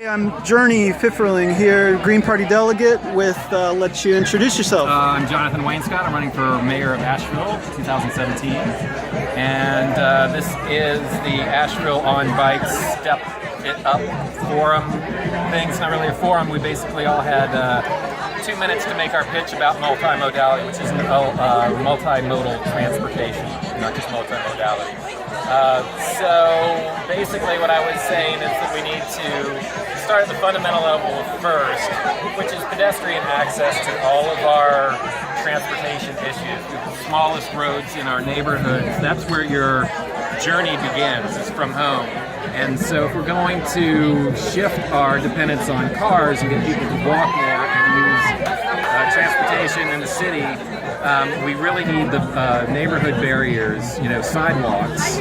I'm Journey Pfifferling here, Green Party delegate with, let you introduce yourself. I'm Jonathan Wainscott. I'm running for Mayor of Asheville 2017. And this is the Asheville on Bikes Step It Up forum thing. It's not really a forum. We basically all had 2 minutes to make our pitch about multimodality, which is multimodal transportation, not just multimodality. So basically what I was saying is that we need to start at the fundamental level first, which is pedestrian access to all of our transportation issues. The smallest roads in our neighborhoods, that's where your journey begins, is from home. And so if we're going to shift our dependence on cars and get people to walk more and use transportation in the city, we really need the neighborhood barriers, sidewalks,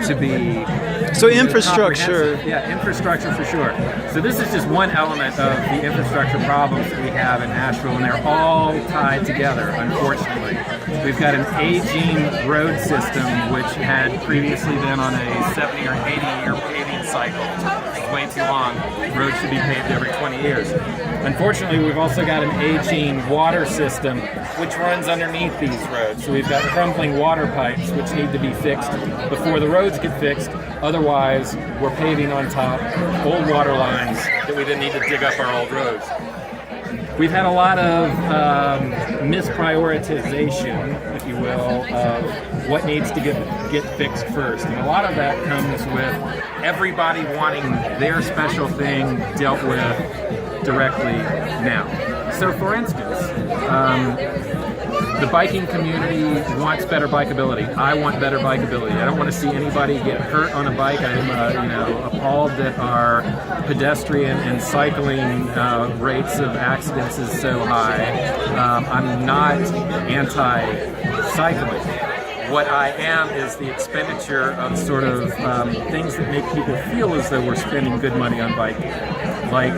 to be so infrastructure. Yeah, infrastructure for sure. So this is just one element of the infrastructure problems that we have in Asheville, and they're all tied together, unfortunately. We've got an aging road system which had previously been on a 70 or 80-year paving cycle. It's way too long. Roads should be paved every 20 years. Unfortunately, we've also got an aging water system which runs underneath these roads. So we've got crumbling water pipes which need to be fixed before the roads get fixed. Otherwise, we're paving on top old water lines that we then need to dig up our old roads. We've had a lot of misprioritization, if you will, of what needs to get fixed first. And a lot of that comes with everybody wanting their special thing dealt with directly now. So for instance, the biking community wants better bikeability. I want better bikeability. I don't want to see anybody get hurt on a bike. I'm appalled that our pedestrian and cycling rates of accidents is so high. I'm not anti-cycling. What I am is the expenditure of sort of things that make people feel as though we're spending good money on biking, like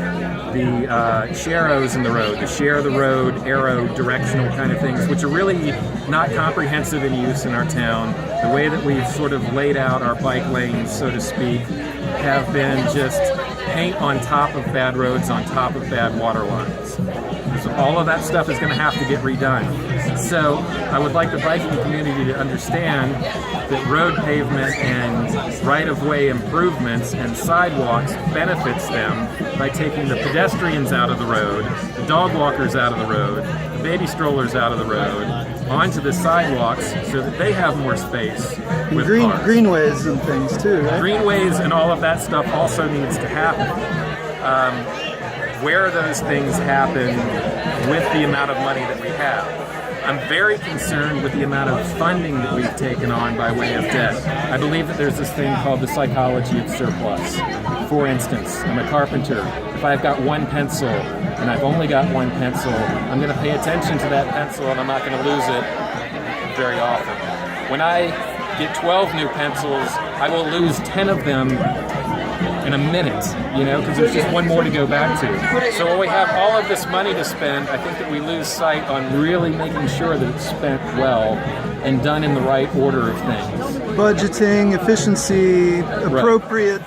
the sharrows in the road, the share the road, arrow, directional kind of things, which are really not comprehensive in use in our town. The way that we've sort of laid out our bike lanes, so to speak, have been just paint on top of bad roads, on top of bad water lines. So all of that stuff is going to have to get redone. So I would like the biking community to understand that road pavement and right-of-way improvements and sidewalks benefits them by taking the pedestrians out of the road, the dog walkers out of the road, the baby strollers out of the road, onto the sidewalks so that they have more space with cars. Greenways and things too, right? Greenways and all of that stuff also needs to happen. Where those things happen with the amount of money that we have. I'm very concerned with the amount of funding that we've taken on by way of debt. I believe that there's this thing called the psychology of surplus. For instance, I'm a carpenter. If I've got one pencil and I've only got one pencil, I'm going to pay attention to that pencil and I'm not going to lose it very often. When I get 12 new pencils, I will lose 10 of them in a minute, because there's just one more to go back to. So when we have all of this money to spend, I think that we lose sight on really making sure that it's spent well and done in the right order of things. Budgeting, efficiency, appropriate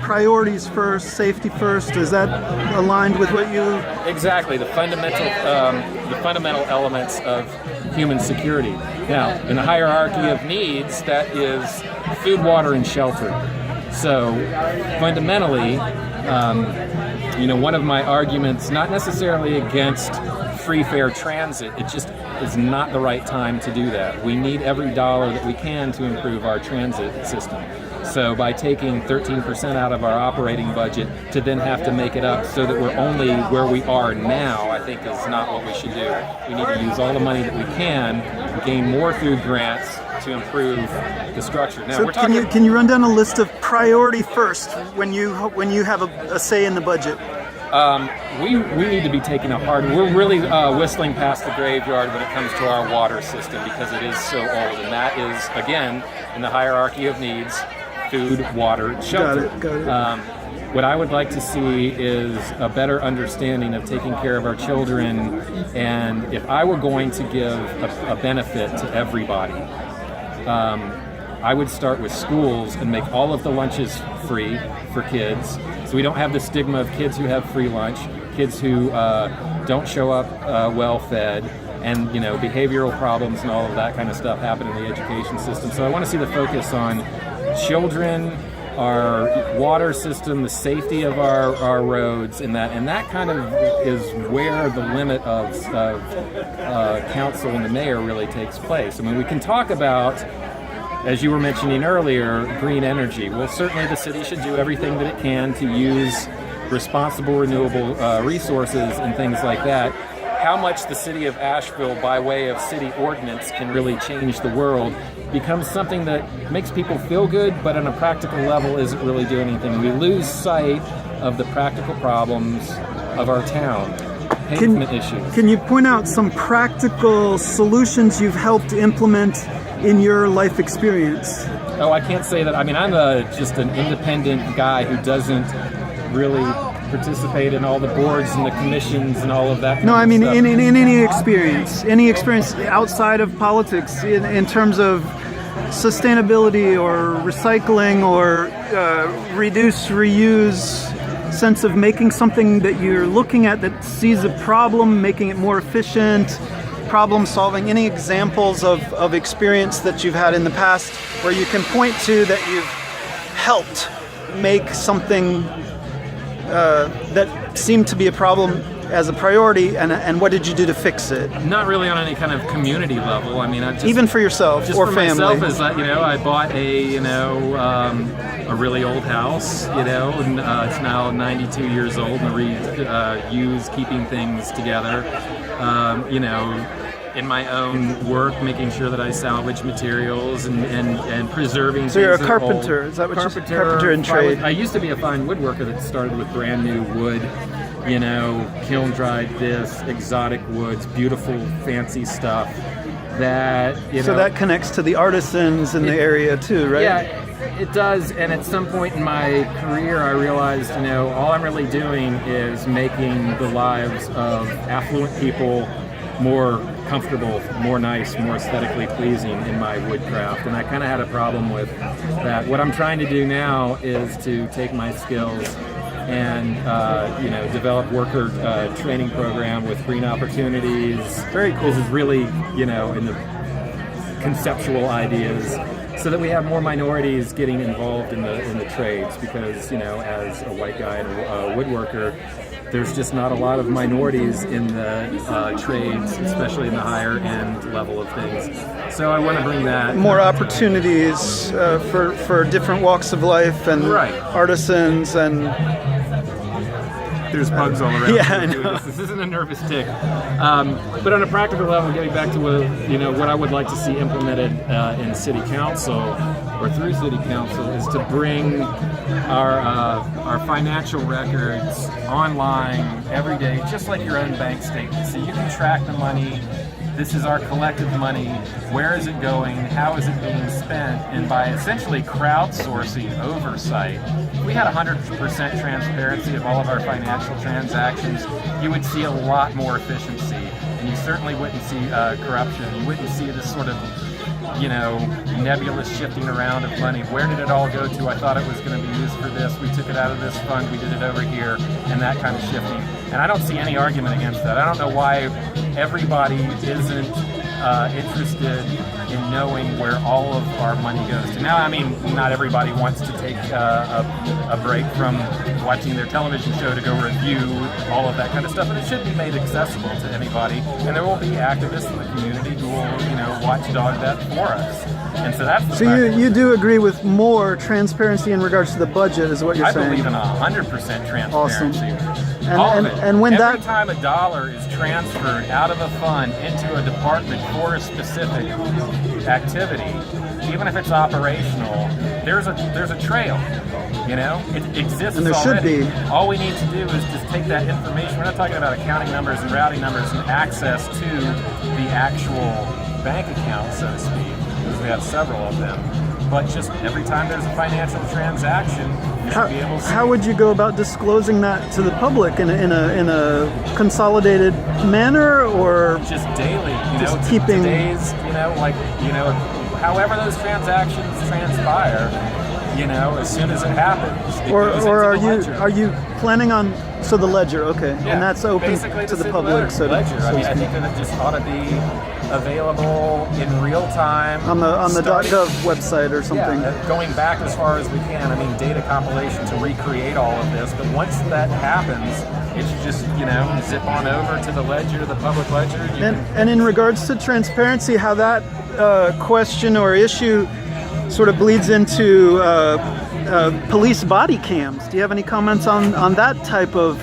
priorities first, safety first. Is that aligned with what you... Exactly, the fundamental elements of human security. Now, in the hierarchy of needs, that is food, water, and shelter. So fundamentally, one of my arguments, not necessarily against free fare transit, it just is not the right time to do that. We need every dollar that we can to improve our transit system. So by taking 13% out of our operating budget to then have to make it up so that we're only where we are now, I think is not what we should do. We need to use all the money that we can, gain more food grants to improve the structure. Now, so can you run down a list of priority first when you have a say in the budget? We need to be taking we're really whistling past the graveyard when it comes to our water system because it is so old, and that is, again, in the hierarchy of needs, food, water, shelter. Got it. What I would like to see is a better understanding of taking care of our children, and if I were going to give a benefit to everybody, I would start with schools and make all of the lunches free for kids, So we don't have the stigma of kids who have free lunch, kids who don't show up well fed, and behavioral problems and all of that kind of stuff happen in the education system. So I want to see the focus on children, our water system, the safety of our roads, and that kind of is where the limit of council and the mayor really takes place. I mean, we can talk about, as you were mentioning earlier, green energy. Well, certainly the city should do everything that it can to use responsible renewable resources and things like that. How much the city of Asheville, by way of city ordinance, can really change the world becomes something that makes people feel good, but on a practical level isn't really doing anything. We lose sight of the practical problems of our town. Pavement issues. Can you point out some practical solutions you've helped implement in your life experience? Oh, I can't say that. I mean, I'm just an independent guy who doesn't really participate in all the boards and the commissions and all of that. No, I mean stuff. in any experience outside of politics, in terms of sustainability or recycling or reduce, reuse, sense of making something that you're looking at that sees a problem, making it more efficient, problem solving. Any examples of experience that you've had in the past where you can point to that you've helped make something that seemed to be a problem as a priority, and what did you do to fix it? Not really on any kind of community level. I mean, even for yourself just or for family. myself, is that I bought a really old house, and it's now 92 years old, and reuse keeping things together. In my own work, making sure that I salvage materials and preserving. So you're a things that are carpenter. old. Is that what you're carpenter in trade? I used to be a fine woodworker that started with brand new wood, kiln dried this, exotic woods, beautiful, fancy stuff. So that connects to the artisans in the area too, right? Yeah, it does. And at some point in my career, I realized, all I'm really doing is making the lives of affluent people more comfortable, more nice, more aesthetically pleasing in my woodcraft. And I kind of had a problem with that. What I'm trying to do now is to take my skills and develop worker training program with green opportunities. Very cool. This is really, in the conceptual ideas, so that we have more minorities getting involved in the trades. Because as a white guy and a woodworker, there's just not a lot of minorities in the trades, especially in the higher end level of things. So I want to bring that more opportunities for different walks of life and artisans and. There's bugs all around. Yeah, I know. This isn't a nervous tick. But on a practical level, getting back to what I would like to see implemented in City Council or through City Council is to bring our financial records online every day, just like your own bank statement. So you can track the money. This is our collective money. Where is it going? How is it being spent? And by essentially crowdsourcing oversight, if we had 100% transparency of all of our financial transactions, you would see a lot more efficiency. And you certainly wouldn't see corruption. You wouldn't see this sort of nebulous shifting around of money. Where did it all go to? I thought it was going to be used for this. We took it out of this fund. We did it over here, and that kind of shifting. And I don't see any argument against that. I don't know why everybody isn't interested in knowing where all of our money goes to. Now, I mean, not everybody wants to take a break from watching their television show to go review all of that kind of stuff, and it should be made accessible to anybody. And there will be activists in the community who will, watchdog that for us. And so that's the So you do agree with more transparency in regards to the budget, is what you're saying? I believe in 100% transparency. Awesome. And when every time a dollar is transferred out of a fund into a department for a specific activity, even if it's operational, there's a trail. It exists. And there already. should be. All we need to do is just take that information. We're not talking about accounting numbers and routing numbers and access to the actual bank account, so to speak, because we have several of them. But just every time there's a financial transaction, you should be able to see. How would you go about disclosing that to the public in a consolidated manner, or just daily? Just keeping today's, however those transactions transpire, as soon as it happens. It Or goes or into the ledger. are you planning on the ledger? Okay, Yeah, and that's open basically to the single public. So ledger. I mean, I speak. think that it just ought to be available in real time on the starting- .gov website or something. Yeah, going back as far as we can. I mean, data compilation to recreate all of this. But once that happens, it should just zip on over to the ledger, the public ledger. And in regards to transparency, how that question or issue sort of bleeds into police body cams. Do you have any comments on that type of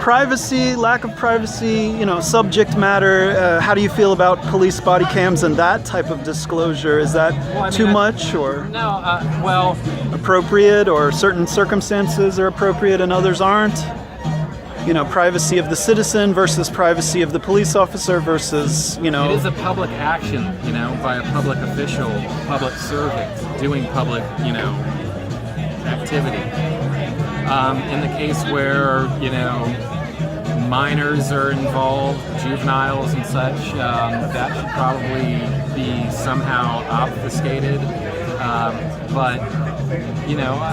privacy, lack of privacy, subject matter? How do you feel about police body cams and that type of disclosure? Is that too much or No, appropriate, or certain circumstances are appropriate and others aren't? Privacy of the citizen versus privacy of the police officer versus, it is a public action, by a public official, public servant doing public, activity. In the case where, minors are involved, juveniles and such, that should probably be somehow obfuscated. But,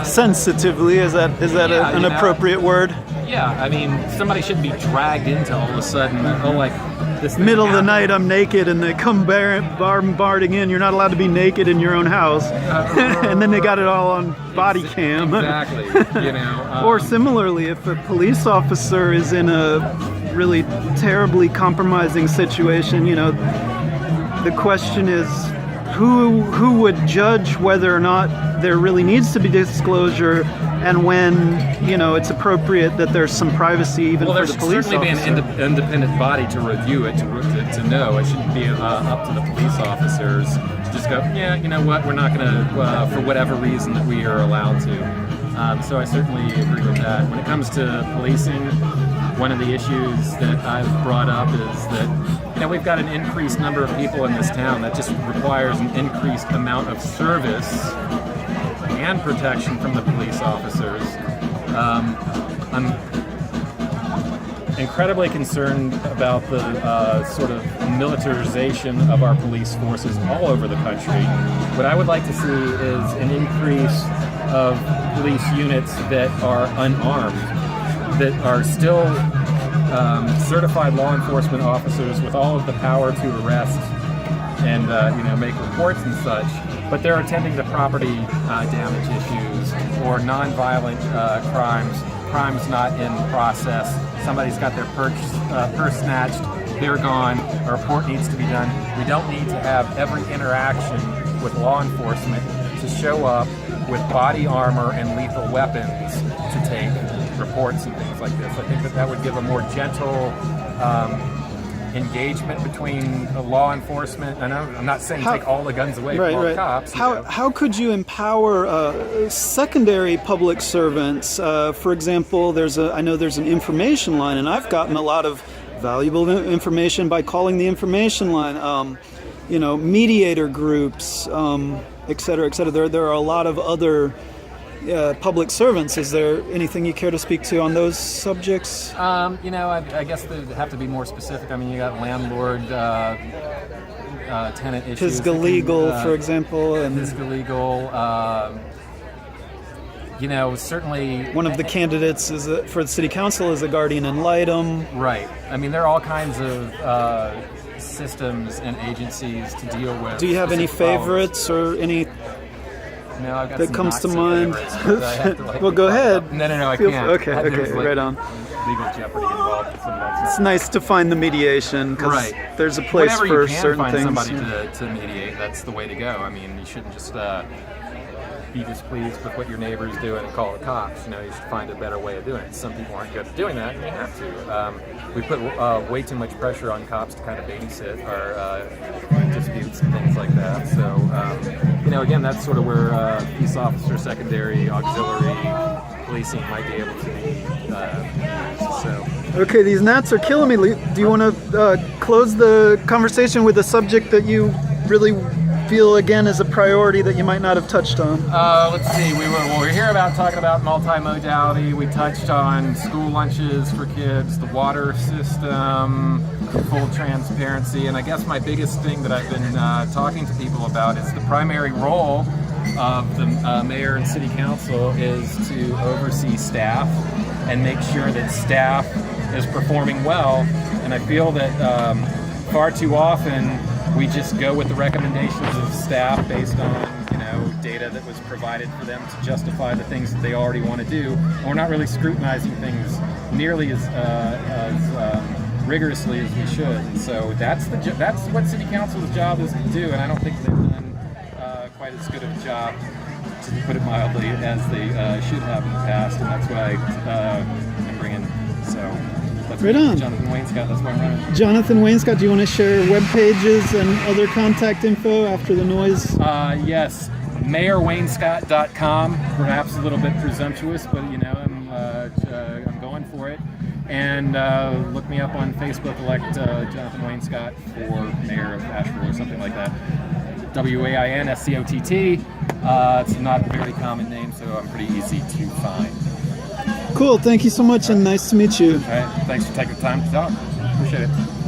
sensitively, is that an appropriate word? Yeah, I mean, somebody shouldn't be dragged into all of a sudden, this thing Middle of the happened. night, I'm naked, and they come bombarding in. You're not allowed to be naked in your own house, and then they got it all on body cam. Exactly. Or similarly, if a police officer is in a really terribly compromising situation, the question is, who would judge whether or not there really needs to be disclosure, and when it's appropriate that there's some privacy even for the police officer? Well, there should certainly be an independent body to review it, to know. It shouldn't be up to the police officers to just go, yeah, you know what, we're not going to, for whatever reason that we are allowed to. So I certainly agree with that. When it comes to policing, one of the issues that I've brought up is that we've got an increased number of people in this town that just requires an increased amount of service and protection from the police officers. I'm incredibly concerned about the sort of militarization of our police forces all over the country. What I would like to see is an increase of police units that are unarmed, that are still certified law enforcement officers with all of the power to arrest and make reports and such, but they're attending to property damage issues or nonviolent crimes not in process. Somebody's got their purse snatched, they're gone, a report needs to be done. We don't need to have every interaction with law enforcement to show up with body armor and lethal weapons to take reports and things like this. I think that would give a more gentle engagement between law enforcement. I know I'm not saying take all the guns away from all cops. How could you empower secondary public servants? For example, I know there's an information line, and I've gotten a lot of valuable information by calling the information line. Mediator groups, et cetera, et cetera. There are a lot of other public servants. Is there anything you care to speak to on those subjects? I guess they'd have to be more specific. I mean, you got landlord, tenant issues. Pisgah legal, for example. And Pisgah legal. Certainly... One of the candidates for the city council is a guardian ad litem. Right. I mean, there are all kinds of systems and agencies to deal with. Do you have any favorites or any... No, I've got that some comes to mind. To, go ahead. No, I can't. Okay, right on. Legal jeopardy involved. It's nice to find the mediation because there's a place for certain things. Whenever you can find somebody to mediate, that's the way to go. I mean, you shouldn't just be displeased with what your neighbor's doing and call the cops. You should find a better way of doing it. Some people aren't good at doing that, and you have to. We put way too much pressure on cops to kind of babysit our disputes and things like that. So, again, that's sort of where peace officer, secondary, auxiliary policing might be able to be. Okay, these gnats are killing me. Do you want to close the conversation with a subject that you really feel again is a priority that you might not have touched on? Let's see. We're here talking about multimodality. We touched on school lunches for kids, the water system, full transparency, and I guess my biggest thing that I've been talking to people about is the primary role of the mayor and city council is to oversee staff and make sure that staff is performing well. And I feel that far too often we just go with the recommendations of staff based on data that was provided for them to justify the things that they already want to do. And we're not really scrutinizing things nearly as rigorously as we should. And so that's what city council's job is to do, and I don't think they've done quite as good of a job, to put it mildly, as they should have in the past. And that's what I'm bringing. So that's right on. Jonathan Wainscott. That's why I'm running. Jonathan Wainscott, do you want to share web pages and other contact info after the noise? Yes. MayorWainscott.com, perhaps a little bit presumptuous, but I'm going for it. And look me up on Facebook, elect Jonathan Wainscott for Mayor of Asheville or something like that. Wainscott. It's not a very common name, so I'm pretty easy to find. Cool, thank you so much, and nice to meet you. All right, thanks for taking the time to talk. Appreciate it.